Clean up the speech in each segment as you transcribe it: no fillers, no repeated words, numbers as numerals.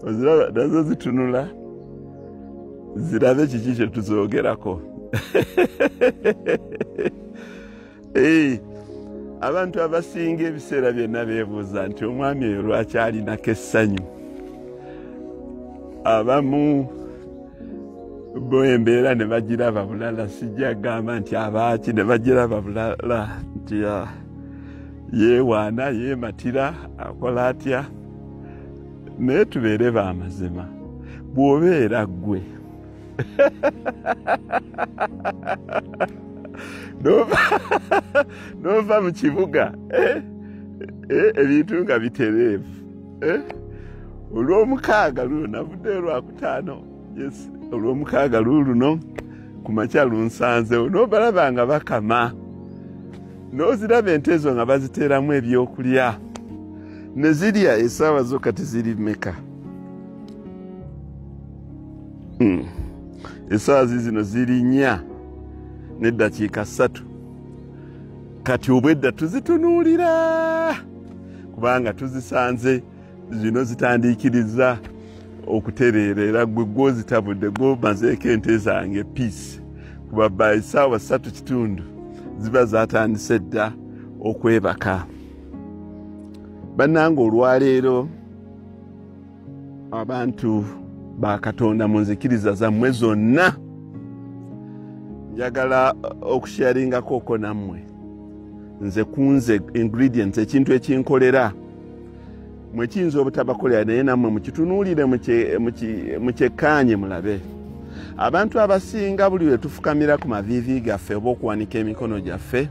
oziraba nazo zitunula zirabe kiki kye tuzoogerako. Abantu abasinga ebiseera byonna beebuuza nti omwami oyo lwaki alinako essanyu. Abamu bo embeera ne bagiraba bulala, sijja gamba nti abaaki ne bagiraba bulala nti yeewaana yeematira akola atya. Naye tubeere ba mazima, bw'obeera ggwe nova mu kibuga ebintu nga bitereevu. Olw'omukaaga luno navudde Lwakutaano, olw'omukaaga luno ku makya lunsanzewo, n'obalaba nga bakama, n'oziraba ente ezo nga baziteeramu ebyokulya ne zirya. Essaawa zo kati ziri mmeka? Essaawa zino ziri 4 n'eddakiika 3. Kati obwedda tuzitunuulira kubanga tuzisanze zino zitandiikiriza okutereera, era gwe gwozitabudde gwomazeeko ente zange piisi, kuba by essaawa 3:15 ziba zatandise dda okwebaka. Bannange, olwaleero abantu ba Katonda mu nzikiriza zammwe zonna, njagala okusharingako nammwe nze kunze ingredients, ekintu ekinkolera mwe kiyinza obutabakolera naye nammwe mukitunuulire mukyekkaanye mulabe. Abantu abasinga buli lwe tufukamira ku maviivi gaffe oba okuwanika emikono gyaffe,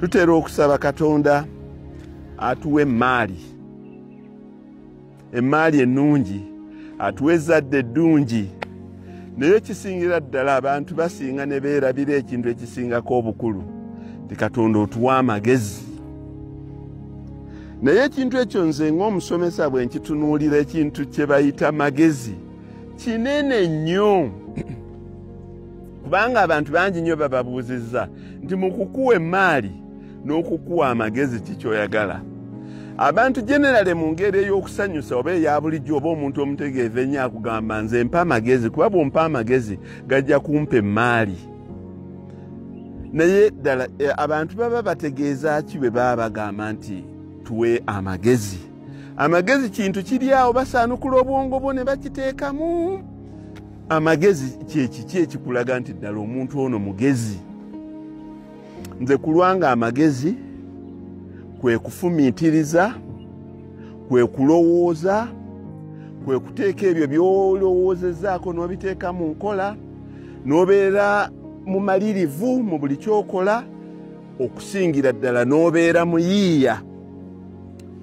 tutera okusaba Katonda atuwe emmaali ennungi, atuwe ezzadde eddungi. Naye ekisingira ddala abantu basinga ne beerabira ekintu ekisingako obukulu, ti Katonda otuwa amagezi. Naye ekintu ekyo nze ng'omusomesa bwe nkitunuulira, ekintu kye bayita magezi kinene nnyo, kubanga abantu bangi nnyo bababuuzizza nti mu kukuwa emmaali n'okukuwa amagezi kikyoyagala. Abantu generale mu ngeri ey'okusanyusa oba eya bulijjo oba omuntu omutegeevu ennyo akugamba nze mpa amagezi, kuba bw'ompa amagezi gajja kumpa emmaali. Naye ddala abantu baba bategeeza ki bwe baba bagamba nti tuwe amagezi? Amagezi kintu kiri awo, basaanukula obwongo bwo ne bakiteekamu. Amagezi kyekiki ekikulaga nti ddala omuntu ono mugezi? Nze kulwanga amagezi kwe kufumiitiriza, kwe kulowooza, kwe kuteeka ebyo by'olowoozezaako n'obiteeka mu nkola, n'obeera mumalirivu mu buli kyokola, okusingira ddala n'obeera muyiiya.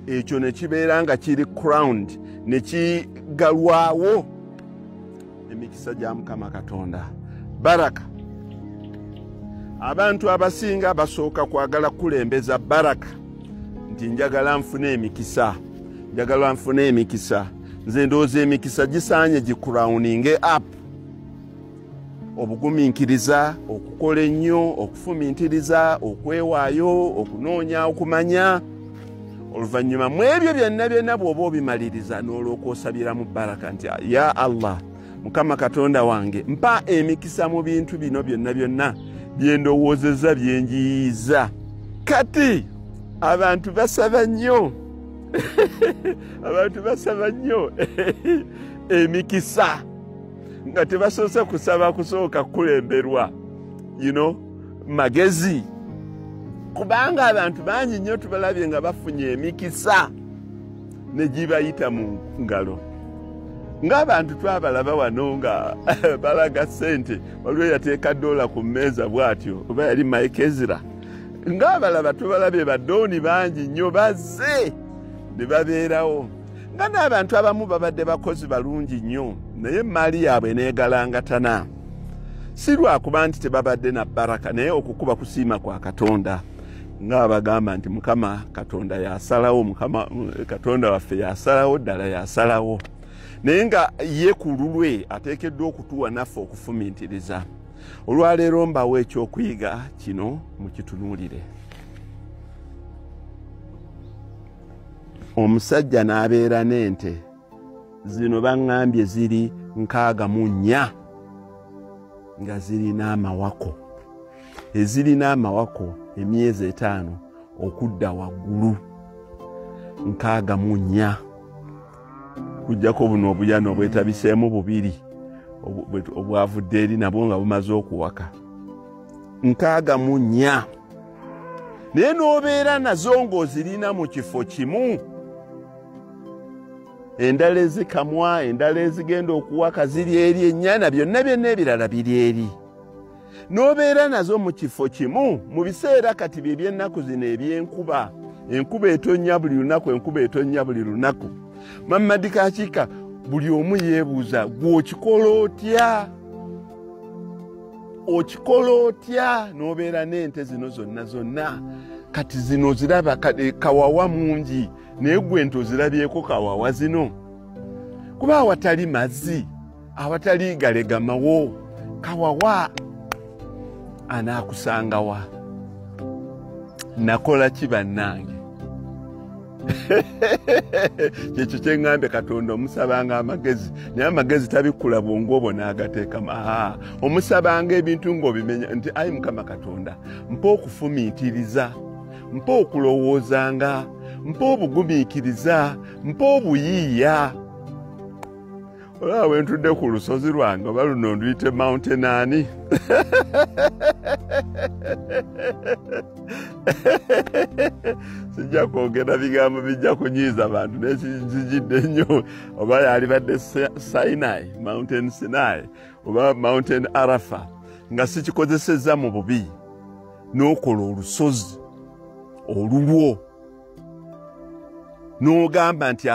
Ekyo ne kibeera nga kiri crowned, ne kigalwawo emikisa gya Mukama Katonda. Baraka. Abantu abasinga basooka kwagala kulembeza baraka nti njagala nfune emikisa, njagala nfune emikisa. Nze ndowooza emikisa gisaanye gicrowninge up. Obugumiikiriza, okukola ennyo, okufumiitiriza, okwewaayo, okunoonya, okumanya. Oluvannyuma mu ebyo byonna bw'oba obimaliriza n'olwoka osabira mu baraka nti ya Allah, Mukama Katonda wange, mpa emikisa mu bintu bino byonna bye ndowoozezza bye njiyiza. Kati abantu basaba nnyo abantu basaba nnyo emikisa nga tebasoose kusaba kusooka kulemberwa magezi, kubanga abantu bangi nnyo tubalabye nga bafunye emikisa ne gibayita mu ngalo. Ng'abantu twabalaba wano nga balaga ssente, waliwo yateeka $1 ku mmeeza bw'atyo, oba yali Mike Ezra. Ng'abalaba tubalabye badooni bangi nnyo bazze ne babeerawo. Nga n'abantu abamu babadde bakozi balungi nnyo, naye emmaali yaabwe neegalangatana. Si lwakuba nti tebabadde na baraka, naye okukuba kusiima kwa Katonda. Ng'abagamba nti Mukama Katonda yasalawo, Mukama Katonda waffe yasalawo, ddala yasalawo. Naye nga ye ku lulwe ateekeddwa okutuwa naffe okufumiitiriza. Olwaleero mbawo ekyokuyiga kino mukitunuulire. omusajja n'abeera n'ente zino baŋŋambye ziri 64 nga zirina amawako ezirina amawako emyezi 5 okudda waggulu 64 kujjako buno obuyano obwetabiseemu 2 obwavudde eri nabwo nga bumaze okuwaka 64 naye n'obeera nazo ng'ozirina mu kifo kimu endala ezikamwa endala ezigenda okuwaka ziri eri ennyana byonna ebirala biri eri n'obeera nazo mu kifo kimu mu biseera kati bye by'ennaku zino eby'enkuba enkuba etonnya buli lunaku enkuba etonnya buli lunaku Mamadi Kakiika buli omu yeebuuza gw'okikola otya n'obeera n'ente zino zonna kati zino ziraba kawawa mungi naye gwe nti ozirabyeko kawawa zino kuba awatali mazzi awatali galegamawo kawawa anaakusangawa nakola ki bannange kyekyo kyeŋŋambe Katonda omusabanga amagezi naye amagezi tabikkula bwongo obwo n'agateekamu omusabanga ebintu ng'obimenya nti ayi Mukama Katonda mpa okufumiitiriza mpa okulowoozanga mpa obugumiikiriza mpa obuyiiya olaba wentudde ku lusozi lwange oba luno nduyite mountain ani sijja kwogera bigambo bijja kunyiiza abantu nekizijidde nnyo oba yali badde Sinai mountain Sinai oba mountain Arafa nga sikikozesezza mu bubi n'okola olusozi olulwo n'ogamba nti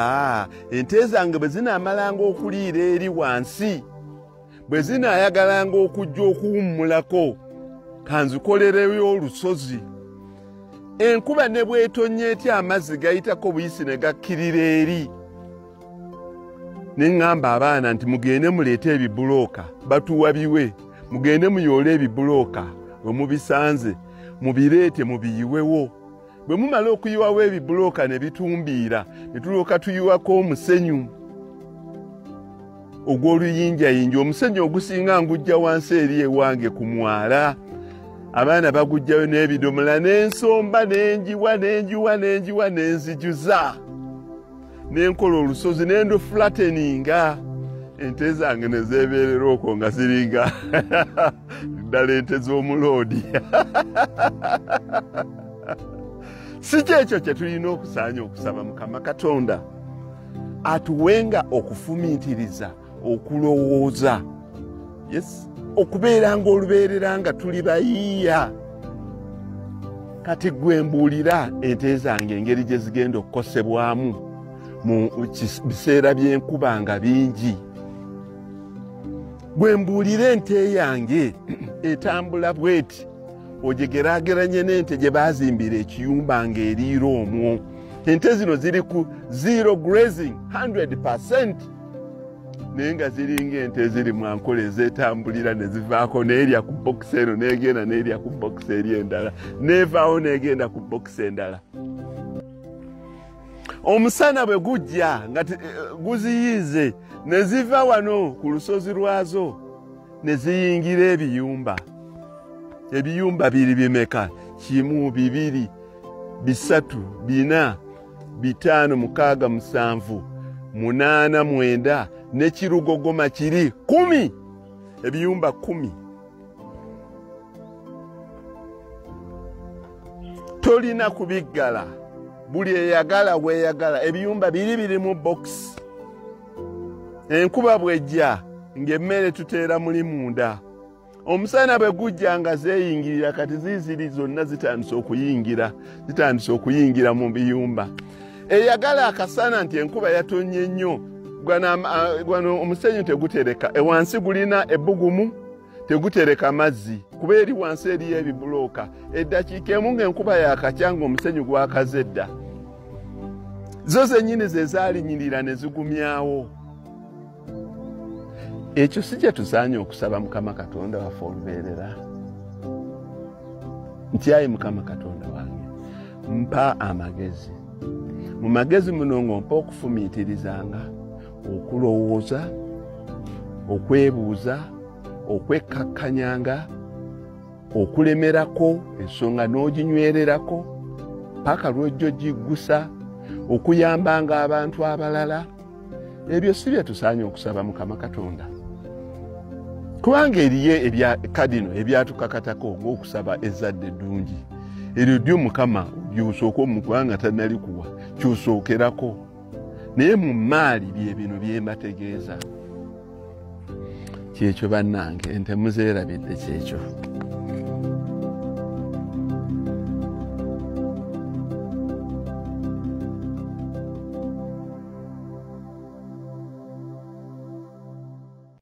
ente zange bwe zinaamalanga okuliira eri wansi bwe zinaayagalanga okujja okuwummulako kanzikolereyo olusozi enkuba ne bw'etonnya etya amazzi gayitako buyisi ne gakkirira eri ne ŋŋamba abaana nti mugende muleete ebibulooka batuwa biwe mugende muyoole ebibulooka bwe mubisanze mubireete mubiyiwewo bwe mumala okuyiwawo ebibulooka ne bitumbiira ne tulyoka tuyiwako omusenyu ogw'oluyinjayinja omusenyu ogusinga ngujja wansi eri ewange ku mwala abaana bagujjayo n'ebidomola n'ensomba n'enjiwa n'enzijuza n'enkola olusozi n'endufulateninga ente zange ne zeebeerera okwo nga ziringa ddala ente z'omuloodi si kyekyo kye tulina okusaanya okusaba Mukama Katonda atuwenga okufumiitiriza okulowooza okubeera ng'olubeerera nga tuli bayiiya kati gwe mbuulira ente zange engeri gye zigenda okukosebwamu mu biseera by'enkuba nga bingi gwe mbuulira ente yange etambula bweti ogigeraageranye n'ente gye baazimbira ekiyumba ng'eriira omwo ente zino ziri ku 0 grazing 100% naye nga ziringa ente ziri mu nkola ezeetambulira ne zivaako n'erya ku bokisi eno n'egenda n'erya ku bokisi eri endala n'evaawo n'egenda ku bokisi endala omusana bwe gujja nga guziyize ne ziva wano ku lusozi lwazo ne ziyingira ebiyumba biri bimeka 1 2 3 4 5 6 7 8 9 n'ekirugogoma kiri 10 ebiyumba 10 tolina kubiggala buli eyagala bweyagala ebiyumba biri mu box enkuba bwejja ng'emmere tuteera muli munda omusana bwe gujja nga zeeyingirira kati ziziri zonna zitandise okuyingira mu biyumba eyagala akasana nti enkuba yatonye nnyo gwano omusenyu tegutereka ewansi gulina ebbugumu tegutereka mazzi kuba eri wansi eriyo ebibulooka eddakiika emu ng'enkuba yakacyanga omusenyu gwakaze edda zo zennyini ze zaalinyirira ne zigumyawo ekyo si kye tusaanye okusaba Mukama Katonda waffe olubeerera nti ayi Mukama Katonda wange mpa amagezi mu magezi muno ng'ompa okufumiitirizanga, okulowooza, okwebuuza, okwekkakkanyanga, okulemerako ensonga n'oginywererako paka lw'ojja ogiggusa, okuyambanga abantu abalala. Ebyo si bye tusaanye okusaba Mukama Katonda. Kubanga eriyo ebya kadino ebyatukakatako ng'okusaba ezzadde eddungi. Eryo ddyo Mukama gy'osooka omugwanga tannalikuwa ky'osookerako. Naye mu maali bye bino bye mbategeeza. Kyekyo bannange ente muzeerabidde kyekyo.